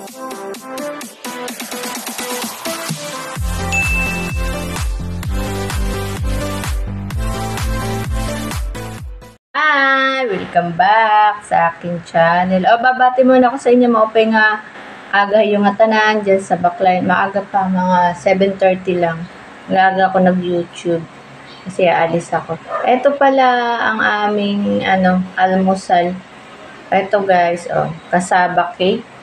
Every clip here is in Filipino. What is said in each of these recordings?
Hi! Welcome back sa aking channel. Babati muna ako sa inyo maupay nga aga yung tanan dyan sa backline. Maaga pa, mga 7:30 lang. Maaga ako nag-YouTube kasi aalis ako. Ito pala ang aming almusal. Ito guys, kasaba cake.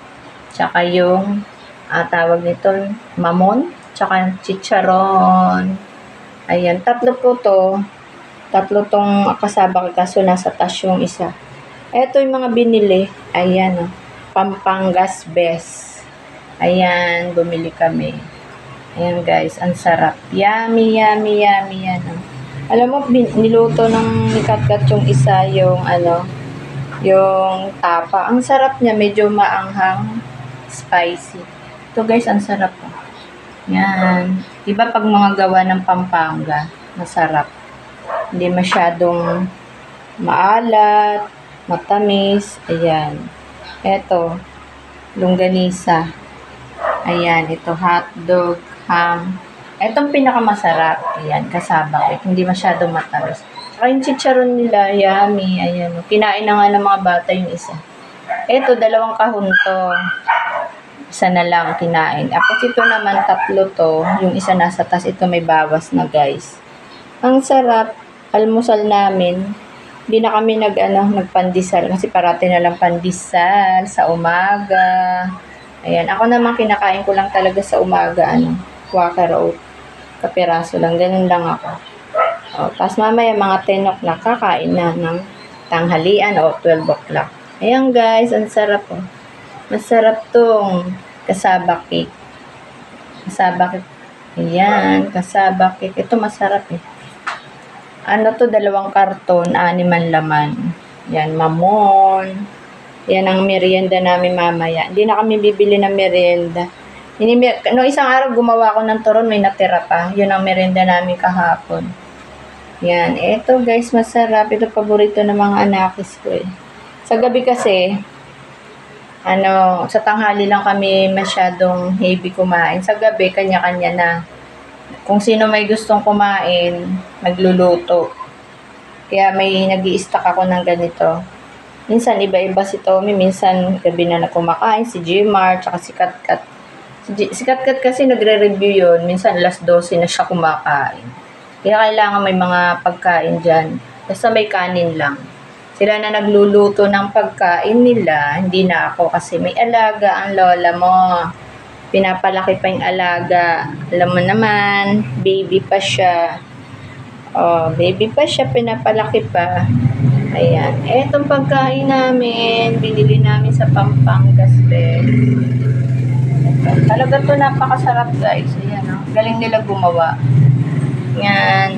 Tsaka yung tawag nito, mamon. Tsaka chicharon. Ayan, tatlo po to. Tatlo tong kasaba kaso nasa taas yung isa. Ito yung mga binili. Ayan Pampangas Best. Ayan, bumili kami. Ayan guys, ang sarap. Yummy, yummy, yummy yan. Alam mo, niluto ng Katkat yung isa, yung yung tapa. Ang sarap niya, medyo maanghang, spicy. Ito guys, ang sarap. Yan. Diba pag mga gawa ng Pampanga, masarap. Hindi masyadong maalat, matamis. Ayan. Ito, longganisa. Ayan, ito hotdog, ham. Itong pinakamasarap. Ayan, kasaba ko. Hindi masyadong matamis. Saka yung chicharon nila, yummy. Ayan, kinain na nga ng mga bata yung isa. Ito, 2 kahon to. Isa na lang kinain. Tapos ito naman, 3 to. Yung isa nasa tas, ito may bawas na guys. Ang sarap. Almusal namin, hindi na kami nagpandesal kasi parati na lang pandesal sa umaga. Ayan, ako naman kinakain ko lang talaga sa umaga, Quaker oat. Kapiraso lang, ganun lang ako. Tapos mamaya mga 10 o'clock kakain na ng tanghalian o 12 o'clock. Ayan guys, ang sarap Masarap tong kasaba cake. Kasaba cake. Ayan, kasaba cake. Ito masarap to, 2 karton, 6 laman. Yan, mamon. Yan ang merienda namin mamaya. Hindi na kami bibili ng merienda. No, isang araw gumawa ako ng turon, may natira pa. Yun ang merienda namin kahapon. Yan, eto guys, masarap. Ito paborito ng mga anakis ko Sa gabi kasi, sa tanghali lang kami masyadong heavy kumain. Sa gabi, kanya-kanya na. Kung sino may gustong kumain, nagluluto. Kaya may nag-i-stock ako ng ganito. Minsan, iba-iba si Tommy. Minsan, gabi na kumakain. Si Gmar, tsaka si Katkat. Si Katkat kasi nagre-review yun. Minsan, alas 12 na siya kumakain. Kaya kailangan may mga pagkain dyan. Basta may kanin lang. Sila na nagluluto ng pagkain nila. Hindi na ako kasi may alaga ang lola mo. Pinapalaki pa yung alaga. Alam mo naman, baby pa siya. Baby pa siya, pinapalaki pa. Ayan. Etong pagkain namin, binili namin sa Pampangas Best. Talaga to napakasarap guys. Ayan galing nila gumawa. Yan.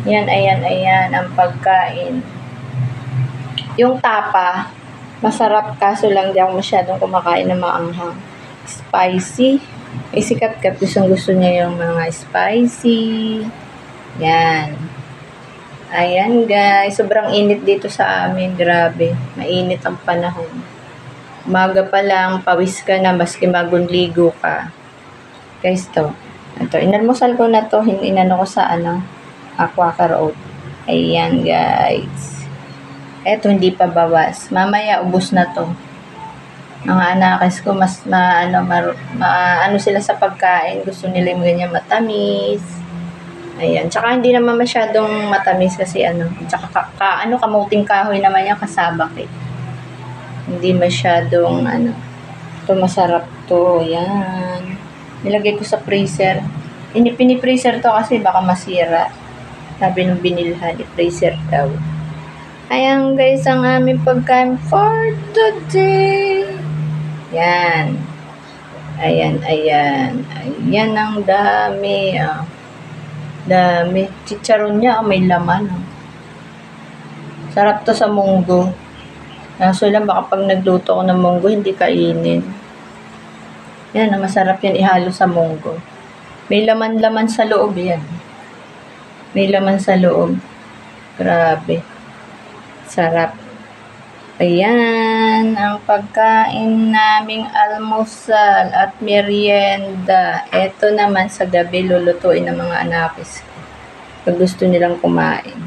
Yan, ayan, ang pagkain. Yung tapa, masarap kaso lang di ako masyadong kumakain ng maanghang. Spicy. Si Katkat gusto niya yung mga spicy. Yan. Ayan guys. Sobrang init dito sa amin. Grabe. Mainit ang panahon. Umaga pa lang, pawis ka na maski bagong ligo ka. Guys, ito, inalmusal ko na to. Inano ko sa Quaker oat. Ayan guys. Eto, hindi pa bawas. Mamaya, ubos na to. Mga anakis ko, mas sila sa pagkain. Gusto nila yung ganyan matamis. Ayan. Tsaka hindi naman masyadong matamis kasi Tsaka kamuting kahoy naman yan, kasaba cake. Hindi masyadong Ito masarap to. Ayan. Nilagay ko sa freezer. Pinipreaser to kasi baka masira. Sabi nung binilhan, i-freezer daw. Ayan guys, ang aming pagkain for today. Yan. Ayan. Ayan ang dami. Dami. Chicharon niya, may laman. Sarap to sa munggo. Kaso lang, baka pag nagluto ko ng munggo, hindi kainin. Yan, masarap yan ihalo sa munggo. May laman-laman sa loob yan. May laman sa loob. Grabe. Sarap. Ayan. ang pagkain naming almusal at merienda. Ito naman sa gabi lulutuin ng mga anakis. Pag gusto nilang kumain.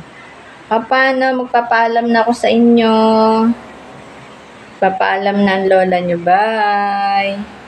Paano? Magpapaalam na ako sa inyo. Papaalam na ang lola nyo. Bye!